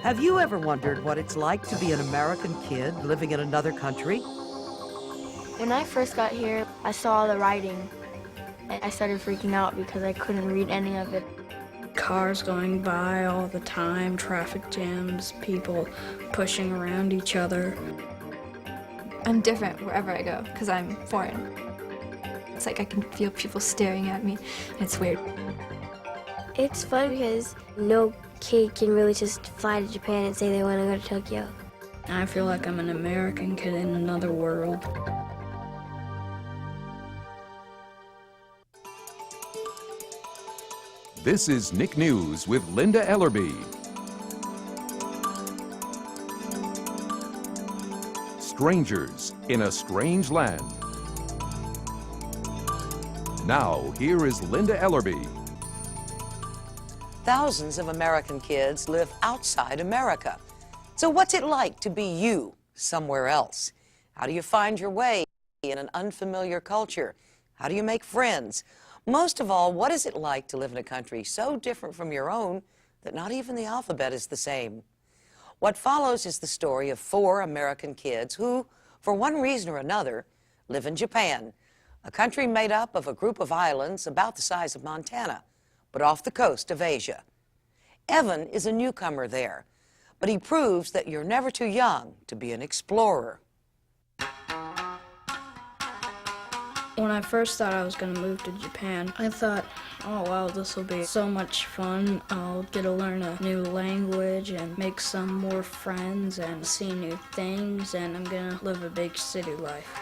Have you ever wondered what it's like to be an American kid living in another country? When I first got here, I saw the writing, and I started freaking out because I couldn't read any of it. Cars going by all the time, traffic jams, people pushing around each other. I'm different wherever I go because I'm foreign. It's like I can feel people staring at me, and it's weird. It's fun because no kid can really just fly to Japan and say they want to go to Tokyo. I feel like I'm an American kid in another world. This is Nick News with Linda Ellerbee. Strangers in a strange land. Now, here is Linda Ellerbee. Thousands of American kids live outside America. So what's it like to be you somewhere else? How do you find your way in an unfamiliar culture? How do you make friends? Most of all, what is it like to live in a country so different from your own that not even the alphabet is the same? What follows is the story of 4 American kids who, for one reason or another, live in Japan, a country made up of a group of islands about the size of Montana, but off the coast of Asia. Evan is a newcomer there, but he proves that you're never too young to be an explorer. When I first thought I was going to move to Japan, I thought, oh wow, this will be so much fun. I'll get to learn a new language and make some more friends and see new things, and I'm going to live a big city life.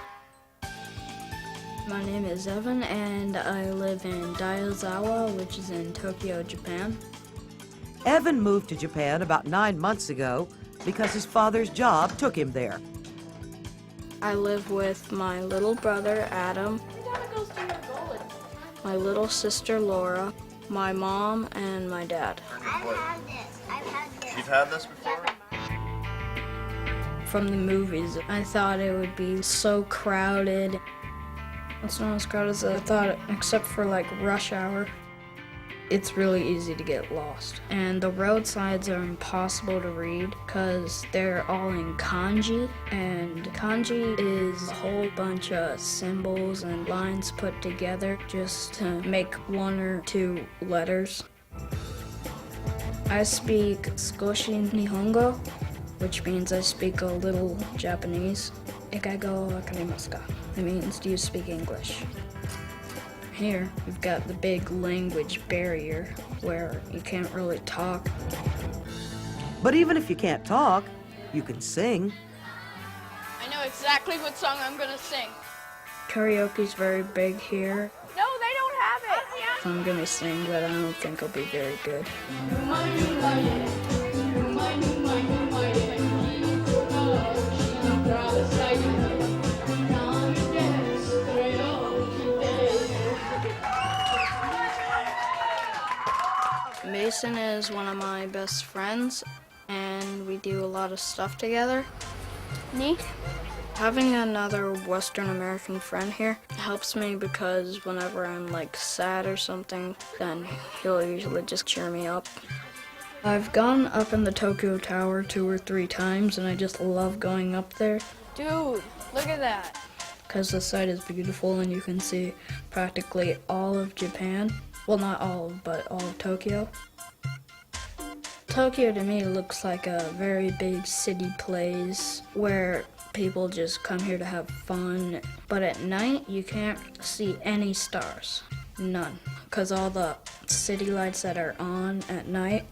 My name is Evan, and I live in Daizawa, which is in Tokyo, Japan. Evan moved to Japan about 9 months ago because his father's job took him there. I live with my little brother, Adam, my little sister, Laura, my mom, and my dad. I've had this. You've had this before? From the movies, I thought it would be so crowded. It's not as crowded as I thought, except for like rush hour. It's really easy to get lost. And the roadsides are impossible to read because they're all in kanji. And kanji is a whole bunch of symbols and lines put together just to make 1 or 2 letters. I speak Skoshi Nihongo, which means I speak a little Japanese. Ikaigo wakarimasu ka? It means, do you speak English? Here, we've got the big language barrier where you can't really talk. But even if you can't talk, you can sing. I know exactly what song I'm gonna sing. Karaoke's very big here. No, they don't have it. I'm gonna sing, but I don't think I'll be very good. Mason is one of my best friends, and we do a lot of stuff together. Me? Having another Western American friend here helps me because whenever I'm like sad or something, then he'll usually just cheer me up. I've gone up in the Tokyo Tower 2 or 3 times, and I just love going up there. Dude, look at that. Because the site is beautiful and you can see practically all of Japan. Well, not all, but all of Tokyo. Tokyo to me looks like a very big city place where people just come here to have fun. But at night, you can't see any stars. None. Because all the city lights that are on at night,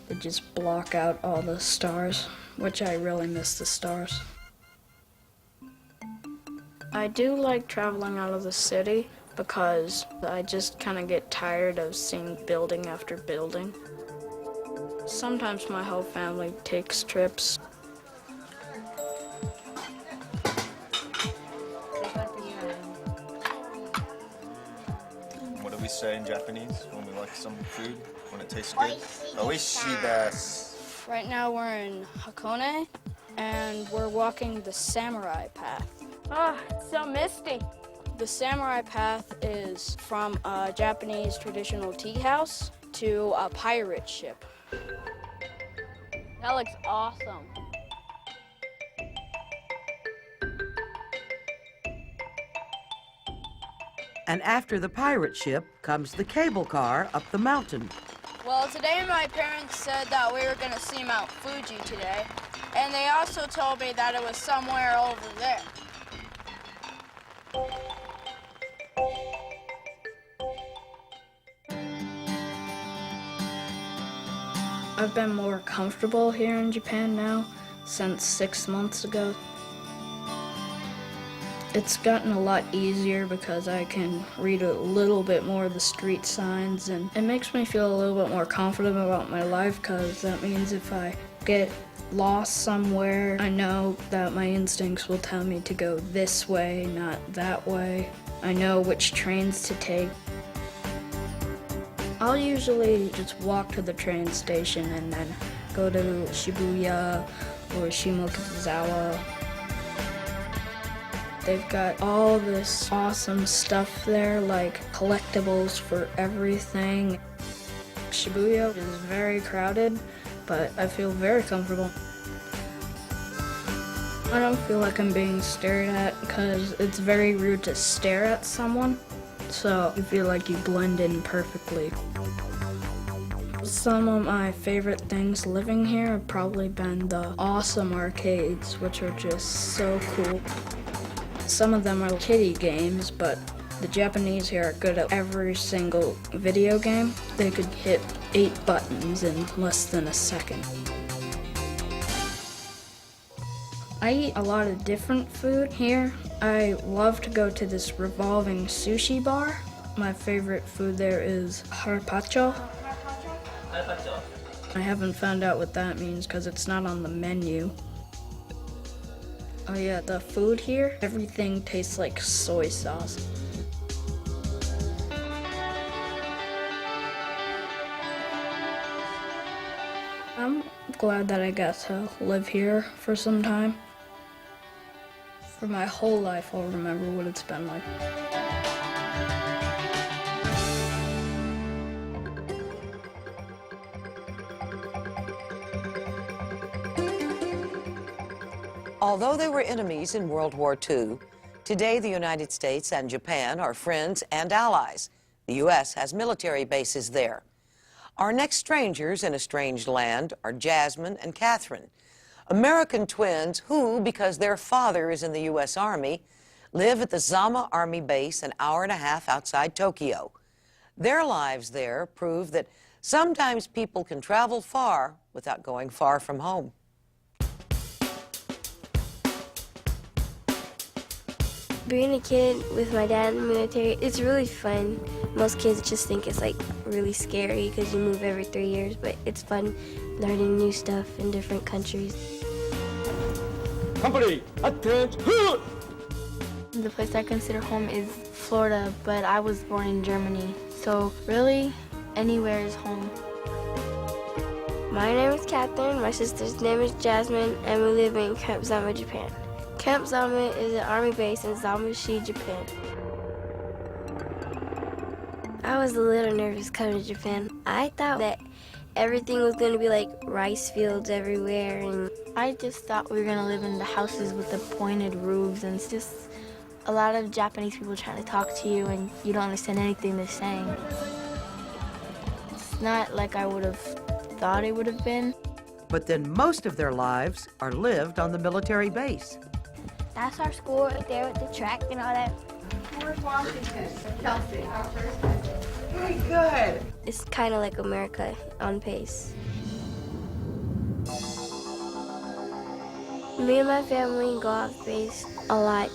they just block out all the stars, which I really miss the stars. I do like traveling out of the city because I just kind of get tired of seeing building after building. Sometimes my whole family takes trips. What do we say in Japanese when we like some food, when it tastes good? Oishii desu. Right now we're in Hakone, and we're walking the samurai path. Oh, it's so misty. The samurai path is from a Japanese traditional tea house to a pirate ship. That looks awesome. And after the pirate ship comes the cable car up the mountain. Well, today my parents said that we were gonna see Mount Fuji today, and they also told me that it was somewhere over there. I've been more comfortable here in Japan now since 6 months ago. It's gotten a lot easier because I can read a little bit more of the street signs, and it makes me feel a little bit more confident about my life because that means if I get lost somewhere, I know that my instincts will tell me to go this way, not that way. I know which trains to take. I'll usually just walk to the train station and then go to Shibuya or Shimokizawa. They've got all this awesome stuff there, like collectibles for everything. Shibuya is very crowded, but I feel very comfortable. I don't feel like I'm being stared at because it's very rude to stare at someone, so you feel like you blend in perfectly. Some of my favorite things living here have probably been the awesome arcades, which are just so cool. Some of them are kiddie games, but the Japanese here are good at every single video game. They could hit 8 buttons in less than a second. I eat a lot of different food here. I love to go to this revolving sushi bar. My favorite food there is carpaccio. I haven't found out what that means because it's not on the menu. Oh yeah, the food here, everything tastes like soy sauce. I'm glad that I got to live here for some time. For my whole life, I'll remember what it's been like. Although they were enemies in World War II, today the United States and Japan are friends and allies. The U.S. has military bases there. Our next strangers in a strange land are Jasmine and Catherine, American twins who, because their father is in the U.S. Army, live at the Zama Army Base an hour and a half outside Tokyo. Their lives there prove that sometimes people can travel far without going far from home. Being a kid with my dad in the military, it's really fun. Most kids just think it's like really scary because you move every 3 years, but it's fun learning new stuff in different countries. Company, attention! The place I consider home is Florida, but I was born in Germany, so really anywhere is home. My name is Catherine, my sister's name is Jasmine, and we live in Camp Zama, Japan. Camp Zama is an army base in Zamashi, Japan. I was a little nervous coming to Japan. I thought that everything was going to be like rice fields everywhere, and I just thought we were gonna live in the houses with the pointed roofs, and it's just a lot of Japanese people trying to talk to you and you don't understand anything they're saying. It's not like I would have thought it would have been. But then most of their lives are lived on the military base. that's our school right there with the track and all that. Where's Washington? Chelsea. Very good. It's kind of like America on pace. Me and my family go off base a lot.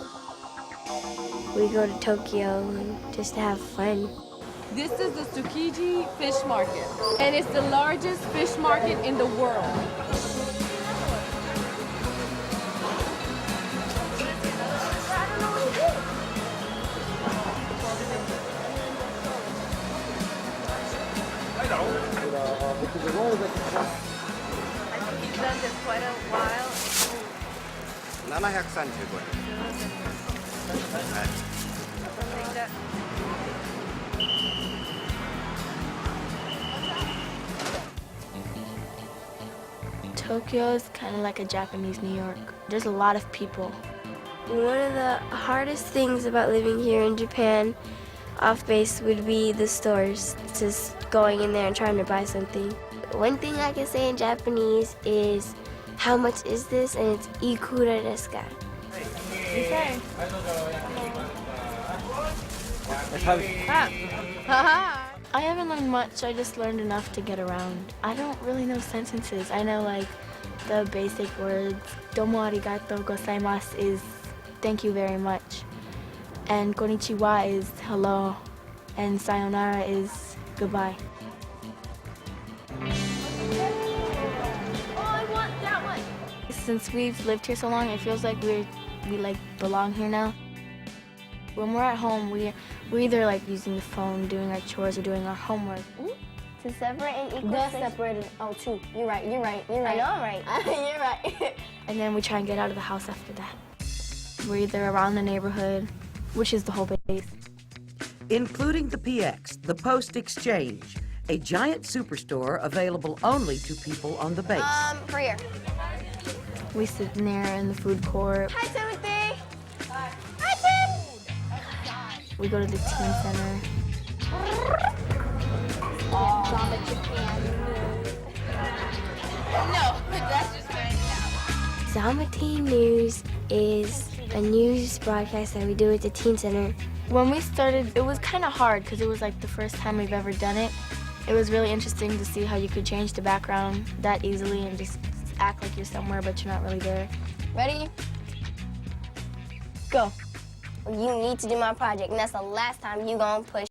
We go to Tokyo just to have fun. This is the Tsukiji Fish Market, and it's the largest fish market in the world. I think he's done this quite a while. 735円。Tokyo is kind of like a Japanese New York. There's a lot of people. One of the hardest things about living here in Japan off base would be the stores, just going in there and trying to buy something. One thing I can say in Japanese is, how much is this? And it's ikura desu ka? Okay. I haven't learned much, I just learned enough to get around. I don't really know sentences. I know like the basic words. Domo arigato gozaimasu is thank you very much. And konnichiwa is hello. And sayonara is goodbye. Since we've lived here so long, it feels like we like belong here now. When we're at home, we're either like using the phone, doing our chores, or doing our homework. To separate and equal. The separated. Oh, two. You're right. You're right. You're right. I know I'm right. You're right. And then we try and get out of the house after that. We're either around the neighborhood, which is the whole base. Including the PX, the Post Exchange, a giant superstore available only to people on the base. Prayer. We sit in there in the food court. Hi, Timothy. Hi, Tim. We go to the teen center. No, that's just right now. Zama Teen News is a news broadcast that we do at the teen center. When we started, it was kind of hard because it was like the first time we've ever done it. It was really interesting to see how you could change the background that easily and just act like you're somewhere but you're not really there. Ready? Go. You need to do my project, and that's the last time you gonna push